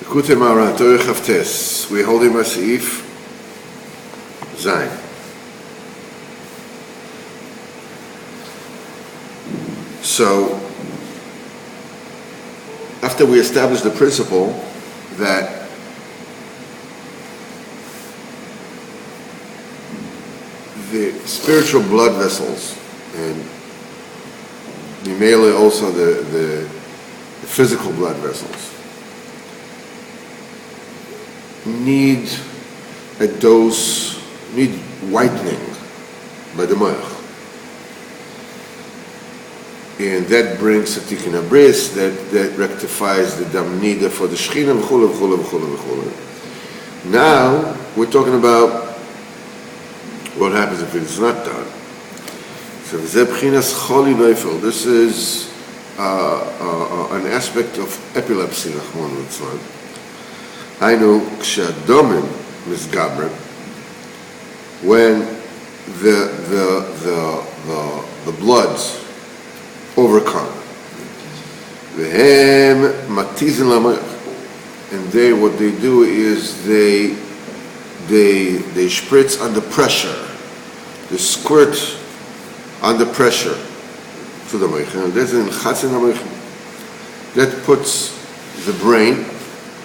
Likutei Moharan, Torah Chavtes. We're holding Masif Zayin. So, after we establish the principle that the spiritual blood vessels and mainly also the physical blood vessels need a dose, need whitening by the moach. And that brings a tikkun abris, that rectifies the dam nida for the shechina, v'chula, v'chula, v'chula, v'chula. Now, we're talking about what happens if it's not done. So, this is an aspect of epilepsy, I know kshadomim misgabrim, when the bloods overcome. Vehem matizin lamoch, and what they do is they spritz under pressure, they squirt under pressure to the moich, and that's in chatzin lamoch. That puts the brain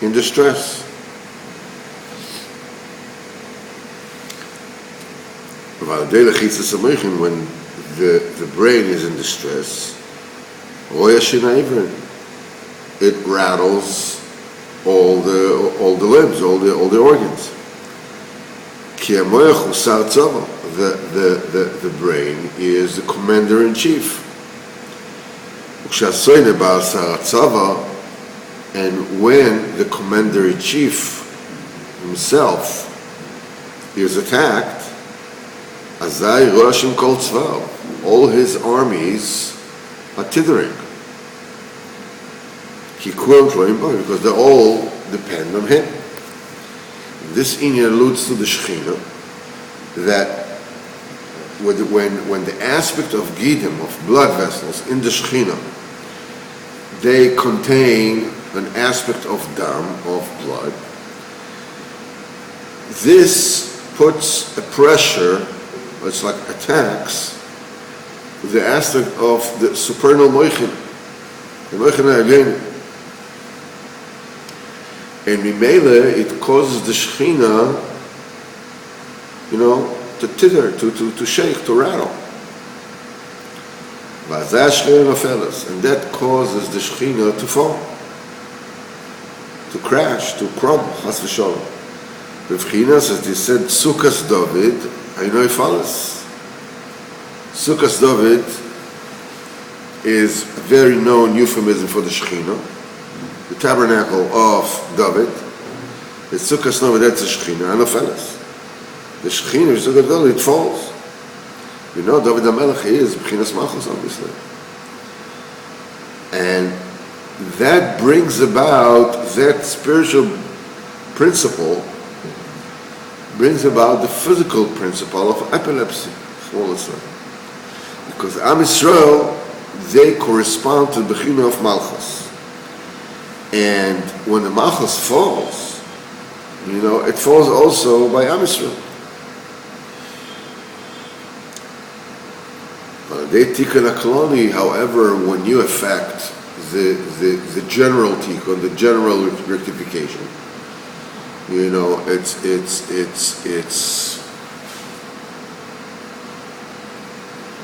in distress. When the brain is in distress, it rattles all the limbs, all the organs. The brain is the commander in chief. And when the commander in chief himself is attacked, all his armies are tithering. Because they all depend on him. This inyan alludes to the Shechina, that when the aspect of gidim, of blood vessels in the Shechina, they contain an aspect of dam, of blood, this puts a pressure, it's like attacks, the aspect of the supernal moichin, the moichin again. And mimele, it causes the Shechina, to tither, to shake, to rattle. And that causes the Shechina to fall, to crash, to crumble, chas v'sholom. B'vchinas, as they said, Sukkos David, Einoi Falas. Sukkos David is a very known euphemism for the Shechina. The tabernacle of David, the Sukkos David, that's the Shechina, Einoi Falas. The Shechina, Sukkos David, it falls. David HaMelech is B'chinas Malchus, obviously. And that brings about, that spiritual principle, brings about the physical principle of epilepsy. Because Am Yisrael, they correspond to the B'china of Malchus. And when the Malchus falls, it falls also by Am Yisrael. However, when you affect the general tikkun, the general rectification,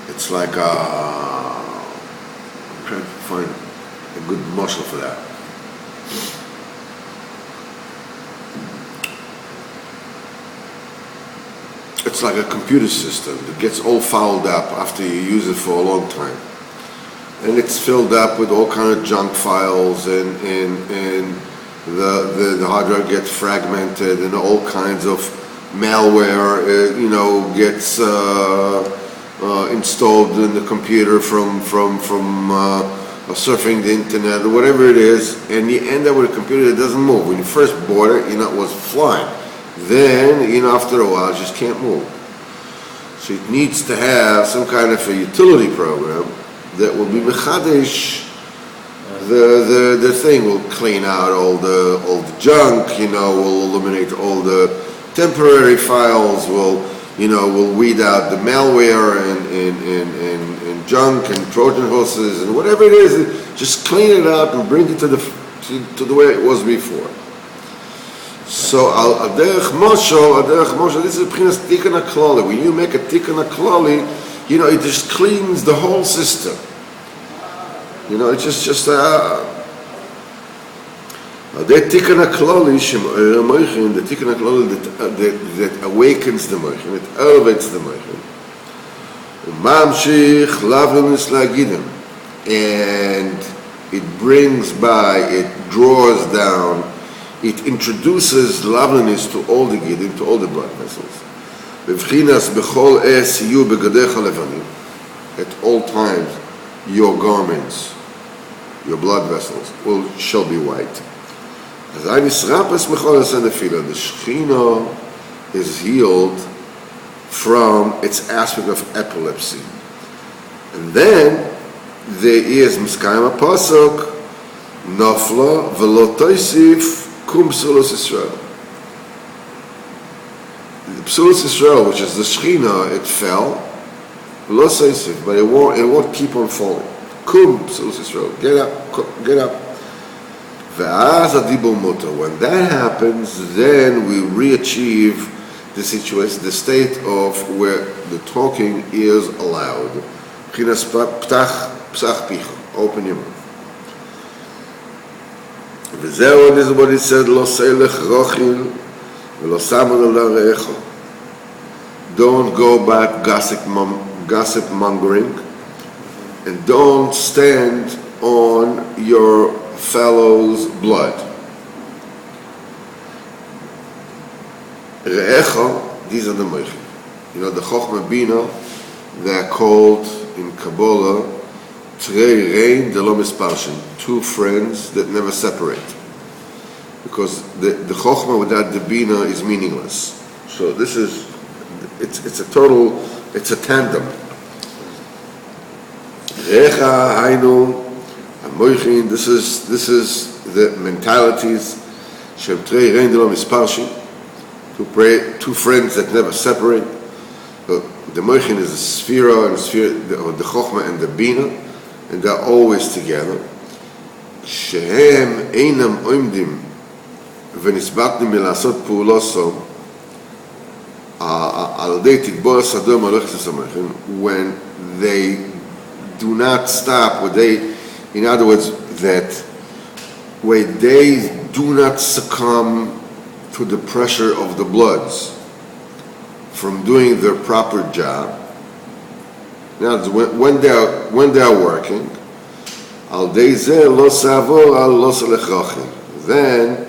it's like I'm trying to find a good muscle for that. It's like a computer system that gets all fouled up after you use it for a long time. And it's filled up with all kind of junk files, and the hard drive gets fragmented, and all kinds of malware, gets installed in the computer from surfing the internet or whatever it is, and you end up with a computer that doesn't move. When you first bought it, it was flying. Then, after a while, it just can't move. So it needs to have some kind of a utility program that will be mechadesh the thing will clean out all the junk, will eliminate all the temporary files, will weed out the malware and junk and Trojan horses and whatever it is, just clean it up and bring it to the way it was before. So Aderech Moshe, this is B'chinas Tikkun HaKlali. When you make a Tikkun HaKlali, it just cleans the whole system. It's just the Tikkun HaKlali the Tikkun HaKlali that awakens the Moichin, it elevates the Moichin. Umamshich lavlinus lagidim, and it brings by, it draws down, it introduces loveliness to all the gidim, to all the blood vessels. B'chinas b'chol es yu begadecha levanim, at all times your garments, your blood vessels shall be white. As I nisrapas mecholas and the Shechina is healed from its aspect of epilepsy. And then there is Miskayim HaPasuk, Nafla v'lo toisif kum psulos Yisrael. The psulos Yisrael, which is the Shechina, it fell, v'lo toisif, but it won't keep on falling. Kum psulos Yisrael, get up. V'az adibur mutar. When that happens, then we re-achieve the situation, the state of where the talking is allowed. B'chinas psach picha, open your mouth. V'zeh, this is what it said, lo seilech rochil, v'lo samon al re'echo. Don't go back gossip mongering, and don't stand on your fellow's blood. Re'echo, these are the moichin. The Chochmah Bina, they are called in Kabbalah Trei Rein de lo misparshin, two friends that never separate. Because the Chochmah without the Bina is meaningless. So this is, it's a tandem. Re'echa hainu Moichin, this is the mentalities. Shem Trei Rein de lo misparshin, two friends that never separate. The Moichin is the Sphira and the Chochmah and the Bina, and they're always together. Shehem einam oimdim v'nisbatnim milasot pu'uloso al dei tikbor sadom alochis haMoichin, when they do not stop, in other words, that when they do not succumb to the pressure of the bloods from doing their proper job. Now, when they are working, then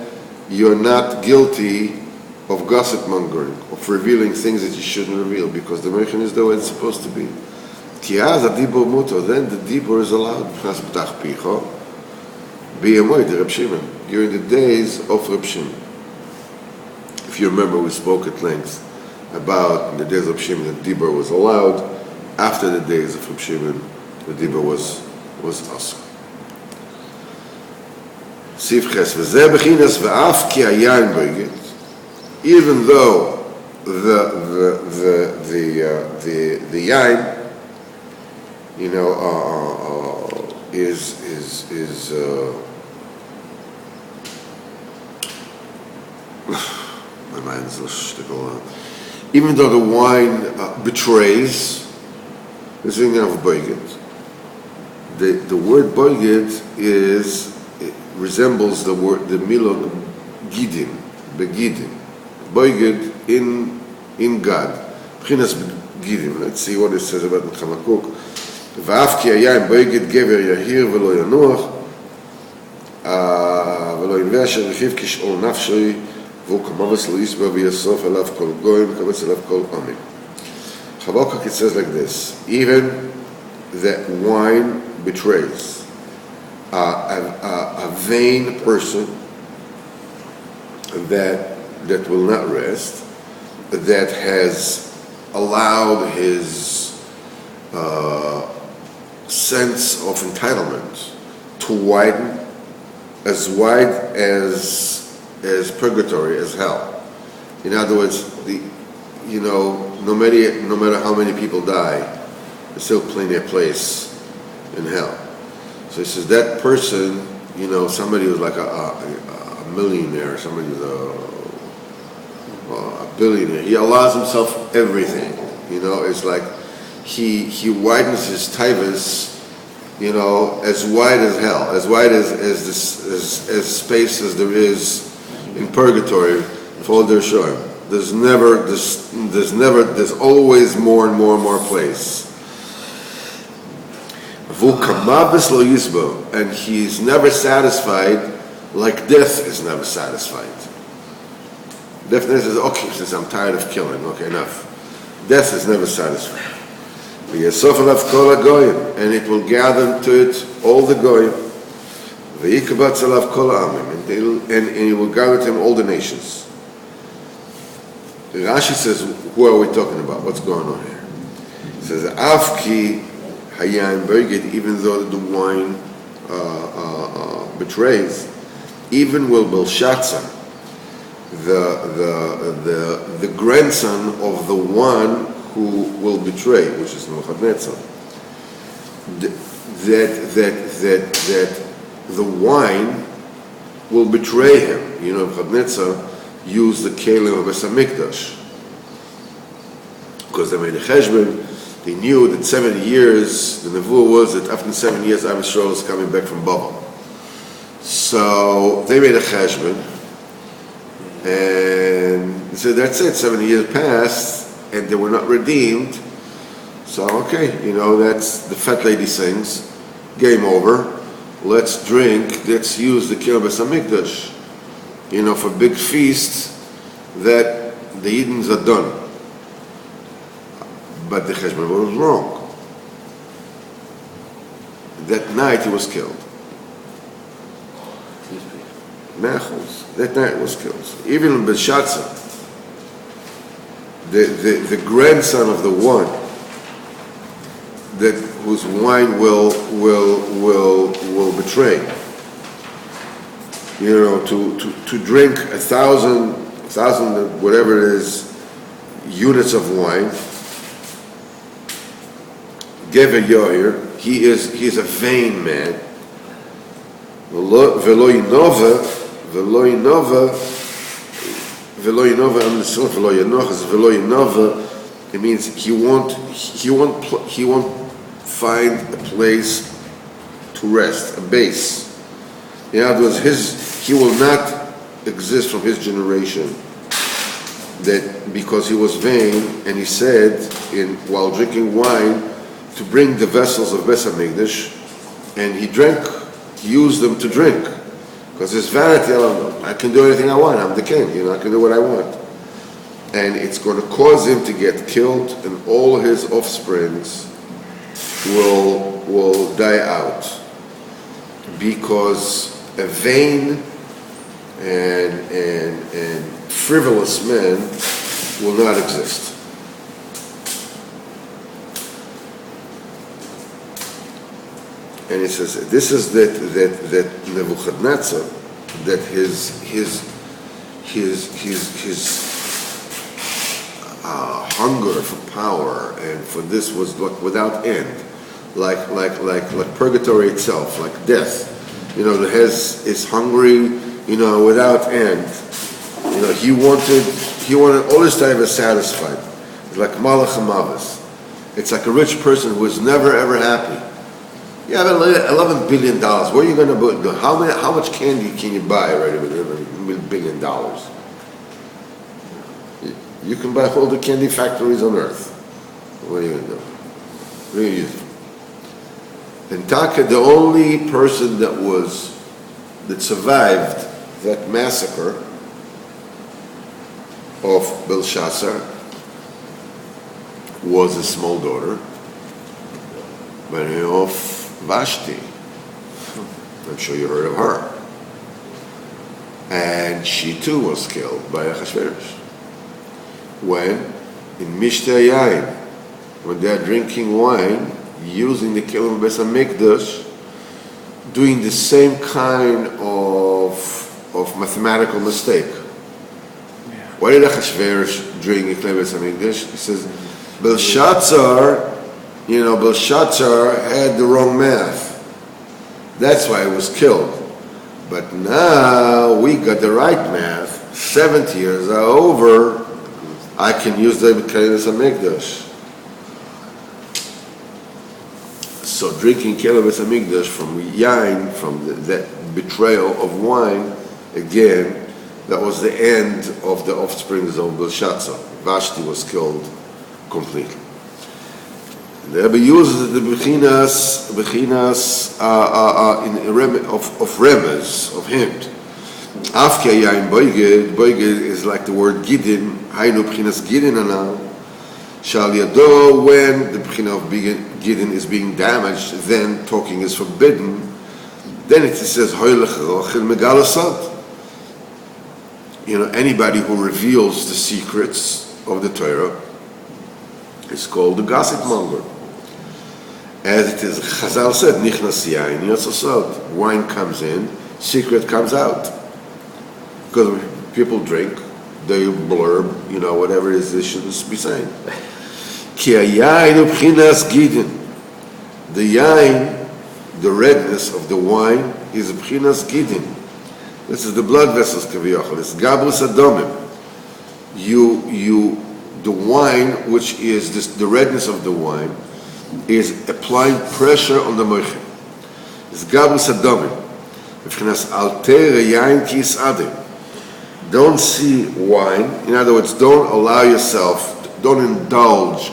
you're not guilty of gossip mongering, of revealing things that you shouldn't reveal, because the Moichin is the way it's supposed to be. Then the dibur is allowed. During the days of Reb Shimon. If you remember, we spoke at length about in the days of Reb Shimon, the dibur was allowed. After the days of Reb Shimon, the dibur was asur. Even though the yain, is my mind is a shtickle. Even though the wine betrays, the thing of boiged. The word boiged resembles the milog gidim, begidim, boiged in God. B'chinas gidim. Let's see what it says about the Hamakuk. ואף כי היה אם בויגד גבר יהיר ולא ינוח ולא ינבע אשר רכיב כשאול נפשי והוא כמובס לא יסבר ויסוף אליו כל גויים וכמובס אליו כל עמים. Habakkuk, it says like this: even that wine betrays. A vain person that will not rest, that has allowed his sense of entitlement to to widen as wide as purgatory, as hell. In other words, no matter how many people die, there's still plenty of place in hell. So he says that person, somebody who's like a millionaire, somebody who's a billionaire, he allows himself everything. It's like he widens his taivas, as wide as hell, as wide as space as there is in purgatory for all their shore. There's always more and more and more place. And he's never satisfied like death is never satisfied. Death says, okay, since I'm tired of killing, okay, enough. Death is never satisfied. And it will gather to it all the goyim. And it will gather to him all the nations. Rashi says, who are we talking about? What's going on here? He says, Afki Hayan Bergit, even though the wine betrays, even will Belshazzar, the grandson of the one who will betray, which is Nebuchadnezzar, that the wine will betray him. Nebuchadnezzar used the kelim of Beis Hamikdash because they made a cheshbon. They knew that 70 years, the nevuah was that after 7 years, Am Yisrael is coming back from Babel. So they made a cheshbon, and they said, that's it, 70 years passed, and they were not redeemed. So, okay, that's the fat lady sings, game over, let's drink, let's use the kelim of Beis Hamikdash, for big feasts that the Edens are done. But the cheshbon was wrong. That night he was killed. That night he was killed. Even Belshazzar, the grandson of the one that whose wine will betray. To drink 1,000 whatever it is units of wine. Gever Yoir, he is a vain man. Velo Yinova, it means he won't find a place to rest, a base. In other words, he will not exist from his generation. That because he was vain, and he said while drinking wine to bring the vessels of Beis Hamikdash, and he used them to drink, because his vanity, I can do anything I want, I'm the king, I can do what I want. And it's going to cause him to get killed, and all his offsprings will die out, because a vain and frivolous man will not exist. And it says this is that Nebuchadnezzar, that his hunger for power and for this was without end, like purgatory itself, like death. Is hungry, without end. He wanted all his time is satisfied. It's like Malach HaMavis. It's like a rich person who is never ever happy. You have $11 billion. What are you going to do? How much candy can you buy already with $11 billion? You can buy all the candy factories on earth. What are you going to do? What are you going to use? And Taka, the only person that survived that massacre of Belshazzar was a small daughter by the name of Vashti. I'm sure you heard of her. And she too was killed by Achashverosh. When? In Mishteh Yain, when they are drinking wine, using the kelim of Beis Hamikdash, doing the same kind of mathematical mistake. Why did Achashverosh drink Likutei Moharan? He says, Belshazzar had the wrong math. That's why he was killed. But now we got the right math. 70 years are over. I can use the Likutei Moharan. So drinking Likutei Moharan from yain, from that betrayal of wine, again, that was the end of the offsprings of Belshazzar. Vashti was killed completely. The Rebbe uses the bechinas of remez, of hint. Afke yain boiged is like the word gidin, hainu bechinas gidin anal. Shal yado, when the bechina of gidin is being damaged, then talking is forbidden. Then it says hoylech rochel megalasad. Anybody who reveals the secrets of the Torah is called the gossip monger. As it is, Chazal said, nichnas yain yotzasod. Wine comes in, secret comes out. Because when people drink, they blurb, whatever it is they shouldn't be saying. Ki hayain ubchinas gidin. The yain, the redness of the wine, is ubchinas gidin. This is the blood vessels, kaviyachol. It's gabrus adomim. The wine, which is the redness of the wine, is applying pressure on the moichin. It's gabrus adomim. B'chinas alter yain kis adim. Don't see wine. In other words, don't indulge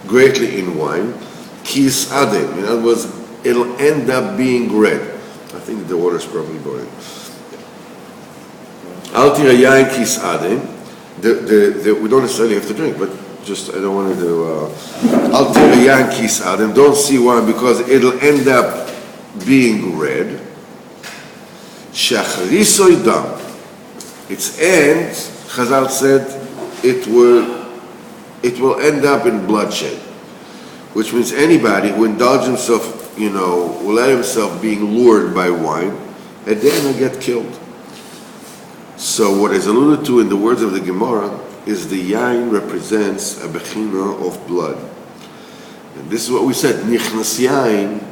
greatly in wine. Kis adim. In other words, it'll end up being red. I think the water is probably boiling. Al tira yain kis adim. We don't necessarily have to drink, but just I don't want to do. Al tira yain kis adim. Don't see wine because it'll end up being red. Shachrisoy dam. Its end, Chazal said, it will end up in bloodshed, which means anybody who indulges himself, will let himself being lured by wine, and then will get killed. So what is alluded to in the words of the Gemara is the yain represents a bechina of blood. And this is what we said, nichnas yain,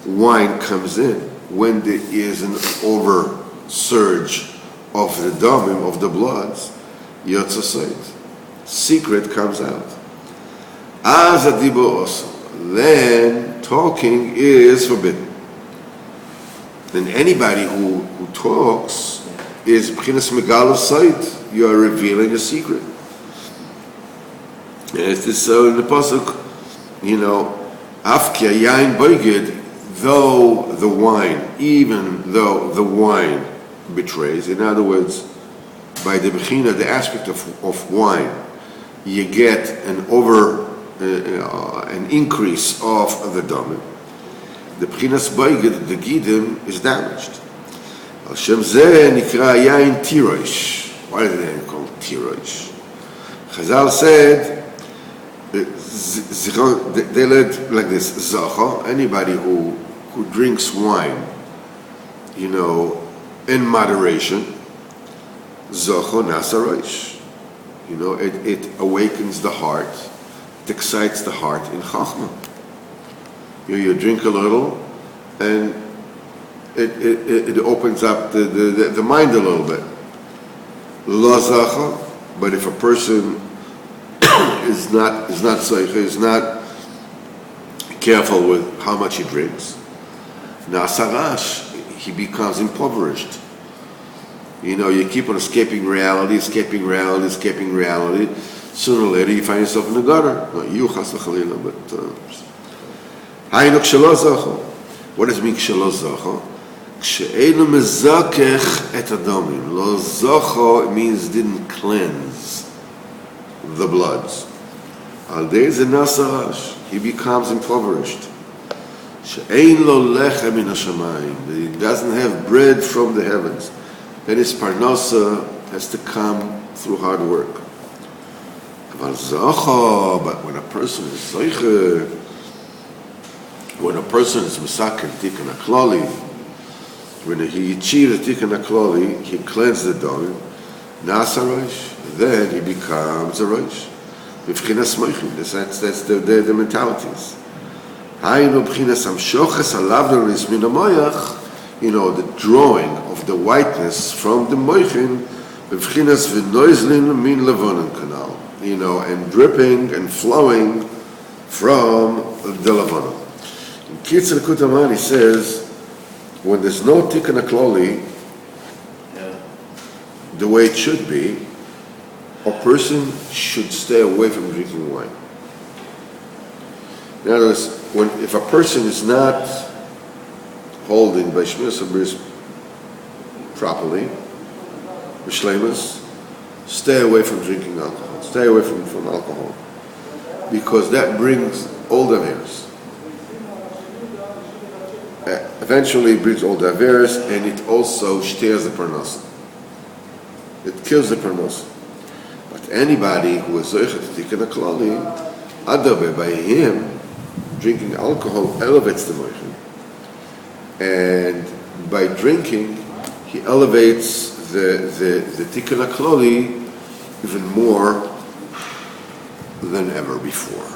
wine comes in when there is an over surge of the damim, of the bloods, yotzasait. Secret comes out. Az adibo also. Then talking is forbidden. Then anybody who talks is b'chinas megalasait. You are revealing a secret. And it is so in the pasuk, afkia yain boiged, even though the wine betrays. In other words, by the bechina, the aspect of wine, you get an increase of the damim. The bechinas boiged, the gidim, is damaged. Al shem zeh nikra yain tirosh. Why is the name called tirosh? Chazal said, they learned like this: zacha, anybody who drinks wine, in moderation, zacha nasarosh. It awakens the heart, it excites the heart in chachma. You drink a little, and it opens up the mind a little bit. Lo zacha, but if a person is not careful with how much he drinks, nasarash, he becomes impoverished. You keep on escaping reality. Sooner or later, you find yourself in the gutter. Not you, chas v'chalila, but hainu k'shelo zacha. What does it mean k'shelo zacha? K'she'enu mezakech et adamim. Lo zacha means didn't cleanse the bloods. Al dei ze nasarash, he becomes impoverished. She'ein lo lechem min hashamayim. He doesn't have bread from the heavens. Then his parnasa has to come through hard work. But when a person is zeiche, when a person is misaken tikkun haklali, when he achieved the Tikkun HaKloli, he cleansed the dome, Nasa Rosh, then he becomes a Rosh. B'vchinas Moichin, that's the mentalities. Haynu b'chinas Amshoches Alavnu Nismin HaMoyach, the drawing of the whiteness from the Moichin, b'vchinas V'noizlin Min Levonin Canal, and dripping and flowing from the Levonin. In Kitzur Likutei Moharan he says, when there's no Tikkun HaKloli, the way it should be, a person should stay away from drinking wine. In other words, if a person is not holding by Shmiras HaBris properly, B'shleimus, stay away from drinking alcohol. Stay away from alcohol. Because that brings all the averos. Eventually it brings all the averos, and it also steers the parnos. It kills the parnos. But anybody who is zoichet to Tikkun HaKloli, adabe, by him, drinking alcohol elevates the moichin. And by drinking, he elevates the Tikkun HaKloli even more than ever before.